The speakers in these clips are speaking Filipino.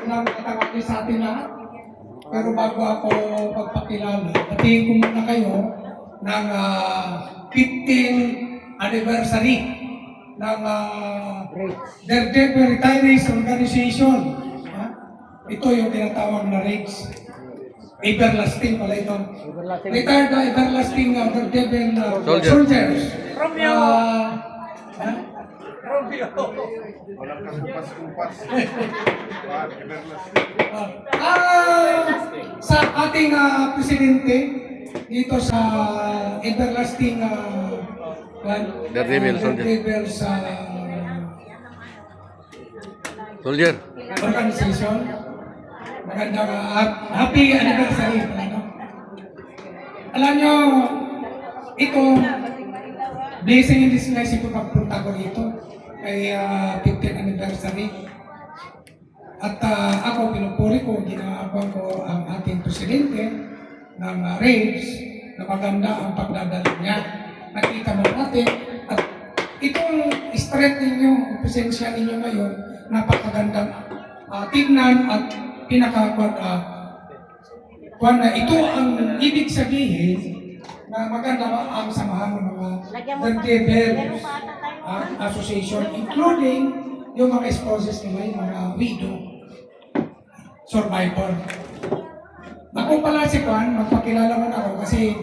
magandang katangali sa atin lahat. Pero bago ako magpakilala, batiin ko muna kayo ng 15th anniversary ng Daredevil Retirees Organization. Ito yung tinatawag na RAIDS. Everlasting pala ito. Retired Everlasting Daredevil Soldiers. Walang kumpas-kumpas. Sa ating presidente dito sa Everlasting Daredevil Soldier Organization. Magandang happy anniversary. Alam nyo, ito blessing in disguise ito pagpunta ko dito kay 15th anniversary. At ako pinupuri ko, ginaabang ko ang ating presidente ng RAIDS na maganda ang pagdadala niya. Nakita mo natin at itong strength ninyo, ang presensya ninyo ngayon, napakagandang tignan at ito ang ibig sabihin na maganda ang samahan ng mga Daredevil Association, including yung mga spouses nila, yung mga widow survivor. Ako pala si Juan, magpakilala mo na ako kasi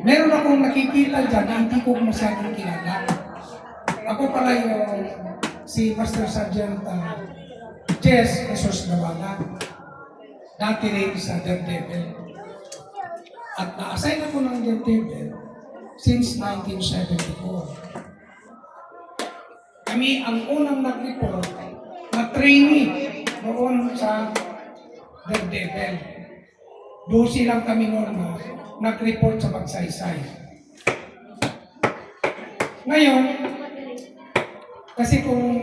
meron akong nakikita dyan na hindi ko masyadong kilala. Ako pala yung si Master Sergeant Jess Jesus Nawala, dati rin sa Daredevil. At na-assign ako ng Daredevil since 1974. Kami ang unang nag-report na trainee noon sa Daredevil. 12 lang kami noon na nag-report sa Magsaysay. Ngayon, kasi kung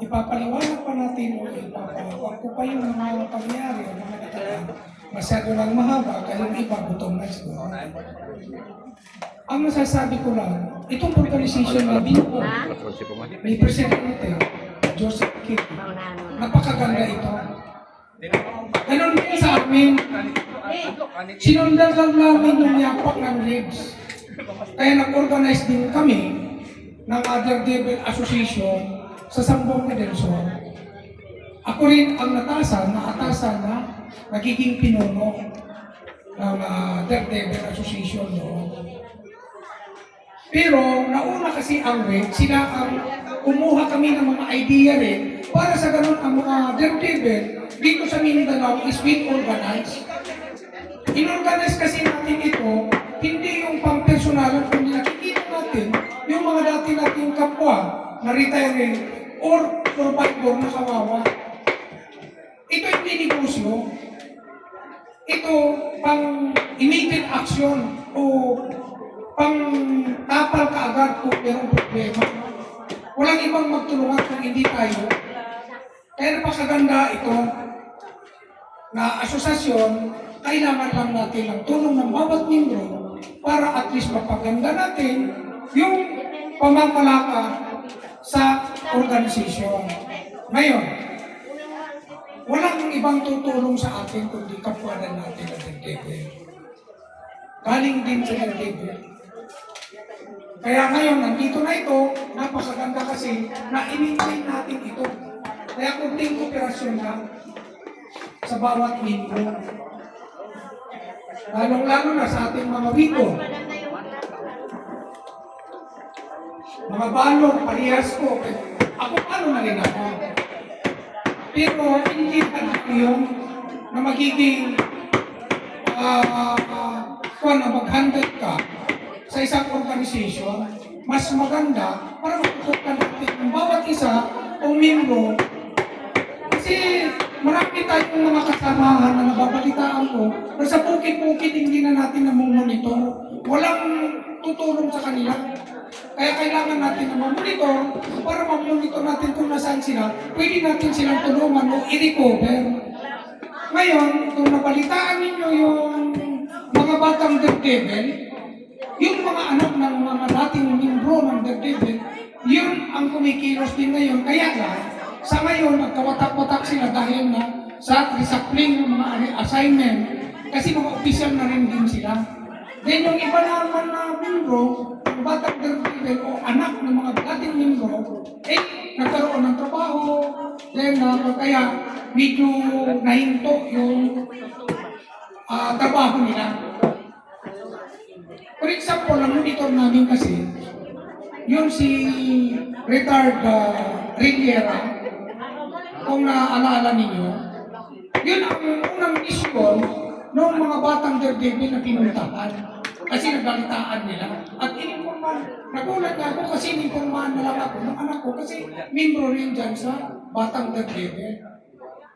ipapaliwanag pa natin o ipapaliwanag ko pa yung mga pangyari o mga nakaraan, masyado lang mahaba, kayong iba gutom na siguro. Ang masasabi ko lang, itong organization na binuo, may presidente, Joseph Kitty, napakaganda ito. Ganon din sa amin, sinundan lang namin yung yapak ng RAIDS. Kaya nag-organize din kami ng Daredevil Association sa Sambong Delson. Ako rin ang natasan na nagiging pinuno ng Daredevil Association noon. Pero nauna kasi ang RAIDS, sila ang kumuha kami ng mga idea rin para sa ganun ang mga Daredevil dito sa Mindanao is being organized. In-organize kasi natin ito, hindi yung pang-personalan, kundi nakikita natin yung mga dati nating kapwa na retiring or survivor na kawawa. Ito hindi negosyo. Ito pang immediate action o pang tapal kaagad kung mayroong problema. Walang ibang magtulungan kung hindi tayo. Kaya napakaganda ito na asosasyon, kailangan lang natin ang tulong ng bawat membro para at least mapaganda natin yung pamamalakad sa organisasyon. Ngayon, walang ibang tutulong sa atin kundi kapwanan natin ang Daredevil. Galing din sa Daredevil. Kaya ngayon, nandito na ito, napakaganda kasi na i-maintain natin ito. Kaya kunting operasyon lang sa bawat membro. Lalong-lalo na sa ating mga wito. Mga balong, parehas ko. Ako paano na rin ako. Pero hindi natin yung na magiging kung mag-handle ka sa isang organisasyon, mas maganda para matutukan natin ang bawat isa o membro. Kasi marami tayong mga kasamahan na nababalitaan ko na sa bukid-bukid hindi na natin namumonitor. Walang tutulong sa kanila. Kaya kailangan natin na mamonitor para mamonitor natin kung nasaan sila. Pwede natin silang tulungan o i-recover. Ngayon, kung nabalitaan ninyo yung mga batang Daredevil, yung mga anak ng mga dating membro ng Daredevil, yun ang kumikilos din ngayon. Kaya nga, Sa ngayon, nagkawatak-watak sila dahil na sa reshuffling ng mga assignment kasi mga official na rin din sila. Then yung iba naman na membro, yung batang terpidel o anak ng mga dating membro, nagkaroon ng trabaho, then kaya medyo nahinto yung trabaho nila. For example, ang monitor namin kasi, yung si retired Riviera, kung naaalala ninyo, yun ang unang issue ng mga batang Daredevil na pinuntahan. Kasi nagbalitaan nila. At ininformahan, nagulat na ako kasi ininformahan na lang ako ng anak ko kasi membro rin dyan sa batang Daredevil.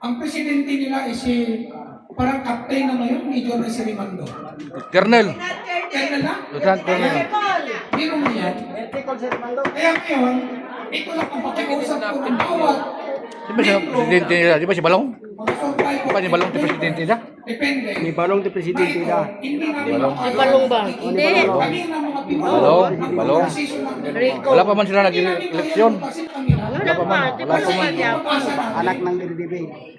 Ang presidente nila is si parang captain na ngayon, Major na si Rimando. Colonel. Kaya na? Lieutenant Colonel. Biro mo yan. Kaya ngayon, ito lang ang pakiusap ko ng bawat Di ba siya presidente nila? Di ba si Balong? mag-survive Di ba ni Balong si presidente nila? Depende. May balong di presidente na. Hindi namin Balong. makagawa. Balong ba? Hindi. Kami na mga Pinoy. Balong. ang Balong. posisyon ng Pinoy. Rico. Wala pa man sila nag-eleksyon. Wala pa, di ba Wala pa man. Anak ng DDB.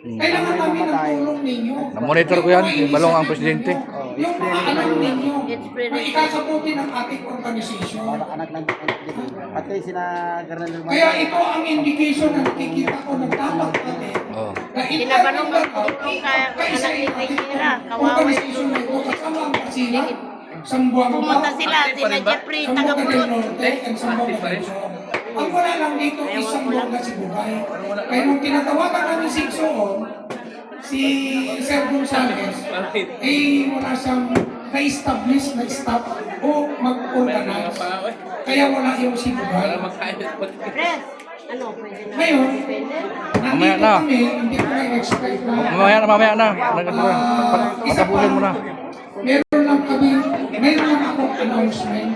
Kailangan namin ng tulong ninyo. Na-monitor ko yan, si Balong ang presidente. Yung mga anak ninyo It's pretty na ikasabuti ng ating organisasyon. Para anak ng DDB. Pati sina Colonel Romano. Kaya ito ang indication na nakikita ko ng tamang natin. Oh. Na Tinabanong mo kung kaya anak ni Riviera, kawawa organisasyon na ito kasama ang kasila. Sambuang Pumunta sila, sila Jeffrey, taga-Pulot. Ang wala lang dito is Sambuanga Sibugay. Kaya nung tinatawagan namin si Xoon, si Sir Gonzales, wala siyang na-establish na staff o mag-organize. Kaya wala yung Sibugay. Press, ano, pwede na. Ngayon, Mamaya nandito na. kami, hindi ko na-expect na Mamaya na. Patapusin mo na. Meron lang akong announcement.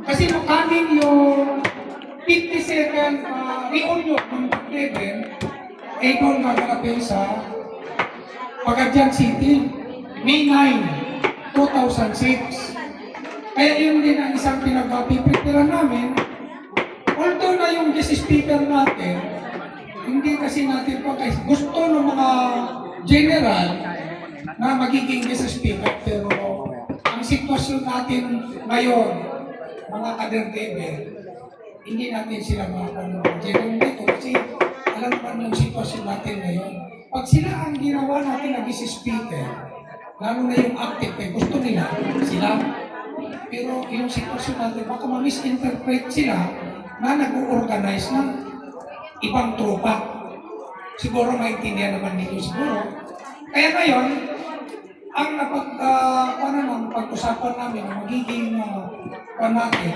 Kasi makamin yung 52nd reunion ng Daredevil ay doon gaganapin sa Pagadian City, May 9, 2006. Kaya yun din ang isang pinagpapipitiran namin. Although na yung guest speaker natin, hindi kasi natin pa kasi gusto ng mga general na magiging guest speaker, pero ang sitwasyon natin ngayon, mga ka-Daredevil, hindi natin sila mga general dito kasi alam naman yung sitwasyon natin ngayon. Pag sila ang ginawa natin na guest speaker, lalo na yung active, gusto nila sila. Pero yung sitwasyon natin, baka ma-misinterpret sila na nag-organize ng ibang tropa. Siguro maintindihan naman ninyo siguro. Kaya ngayon, ang pag-usapan namin na magiging natin,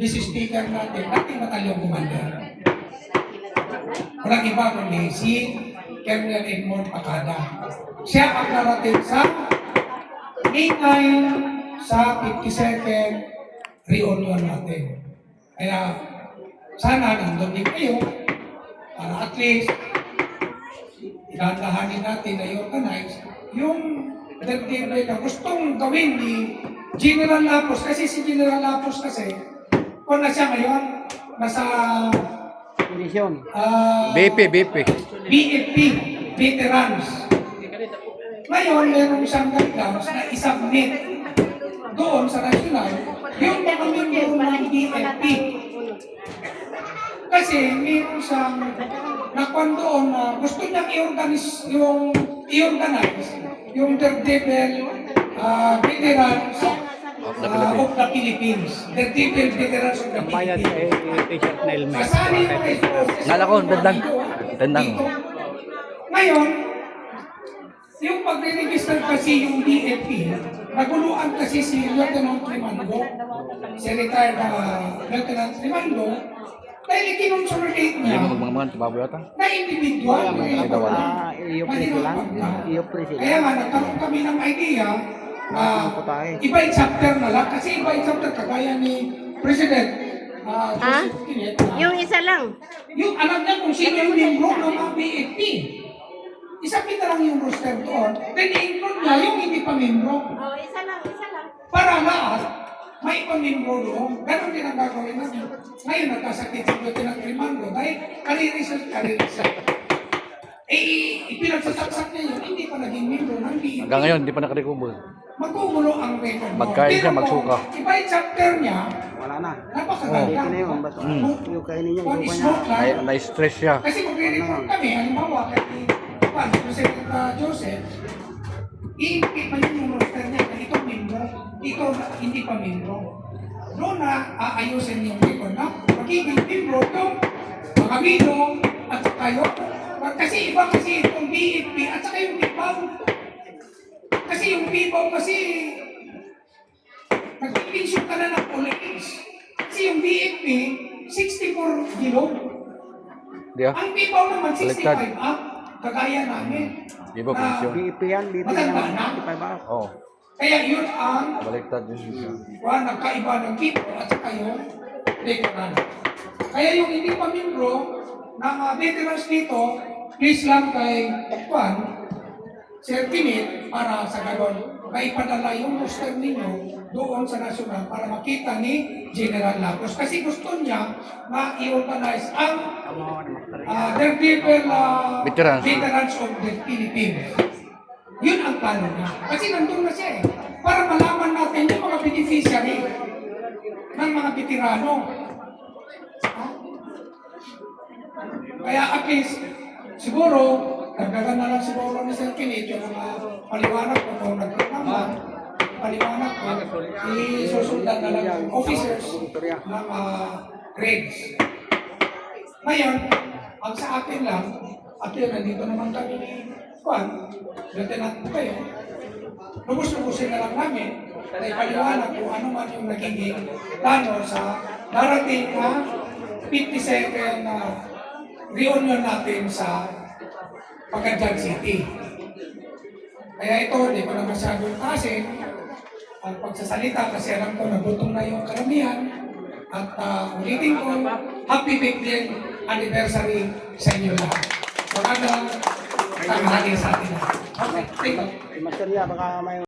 this speaker natin, dating batalyon commander. Walang iba kundi si Colonel Edmond Pacada. Siya ang narating sa May 9 sa 52nd reunion natin. Kaya sana nandun din kayo para at least ilandahanin natin na i-organize yung Daredevil na gustong gawin ni General Lapos. Kasi si General Lapos kasi, kung na siya ngayon, nasa Koalisyon. BP. BFP, Veterans. Ngayon, meron siyang guidelines na isubmit doon sa national yung mga membro ng BFP. Kasi meron siyang nakuan doon na gusto niyang i-organize yung Daredevil Veterans of the Philippines. Daredevil Veterans of the Bayad Philippines. t-shirt na helmet. Kasali yung Nala ko, tandang. dito. Ngayon, yung pag-register kasi yung DFP, naguluan kasi si Lieutenant Rimando, si retired Lieutenant Rimando, dahil kinonsolidate Hindi niya mo magmamahan sa baboy ata. na individual. Iyo preso lang. Iyo preso Kaya lang. nga, nagkaroon kami ng idea na Putahe. iba yung chapter na lang, kasi iba yung chapter kagaya ni President Joseph Kinet. Yung isa lang. Yung alam niya kung sino yung membro ng mga BFP. Isapin na lang yung roster doon, then i-include niya yung hindi pa membro. Oh, isa lang. Para lahat, may pamimbro doon. Ganon din ang gagawin namin. Ngayon, nagkasakit sa pinag-remando dahil karirisal. Ipinagsasak niya yun, hindi pa naging membro ng DEP. Hanggang ngayon, hindi pa nakarecover. Magkugulo ang record mo. Magkain siya, Pero magsuka. kung Iba yung chapter niya, Wala na. napakaganda. Dito na yun. Ba't yung kainin niya, Kung yung smoke niya. lang, Na-stress siya. kasi magre-report kami, halimbawa, kay President Joseph, i-impit man yung roster niya na itong membro, ito hindi pa membro. Doon na aayusin yung record na magiging membro yung mga bidong at saka yun. Kasi iba kasi itong BFP at saka yung BIPAW. Kasi yung BIPAW kasi nag-pension ka na ng police. Kasi yung BFP, 64 below. Di ah. Ang BIPAW naman, 65 Baliktad. up. Kagaya namin. Di ba, pensyon? BP yan, BP Matanda yan. na. 55 ba? Oo. Kaya yun ang Baliktad yun siya. nagkaiba ng BIPAW at saka yung veteran. Kaya yung hindi pa membro ng veterans dito, please lang kay Sir Timit para sa gano'n, maipadala yung roster ninyo doon sa nasyonal para makita ni General Lagos. Kasi gusto niya na i-organize ang Daredevil Veterans of the Philippines. Yun ang plano niya. Kasi nandun na siya eh. Para malaman natin yung mga beneficiary ng mga veterano. Kaya at least, siguro, nagdagan na lang siguro ni Sir Kinit yung mga paliwanag ko kung nagkakaman, paliwanag ko, isusundan na lang yung officers ng grades. Ngayon, ang sa akin lang, at yun, nandito naman kami ni Juan, lieutenant po kayo, lubos-lubusin na lang namin na ipaliwanag kung ano man yung nagiging plano sa darating na 52nd reunion natin sa Pagadian City. Kaya ito, hindi ko na masyadong tasin ang pagsasalita kasi alam ko nagutom na yung karamihan at ulitin ko, happy 50th anniversary sa inyo lahat. Magandang tanghali sa atin. Okay, thank you. Master niya, baka may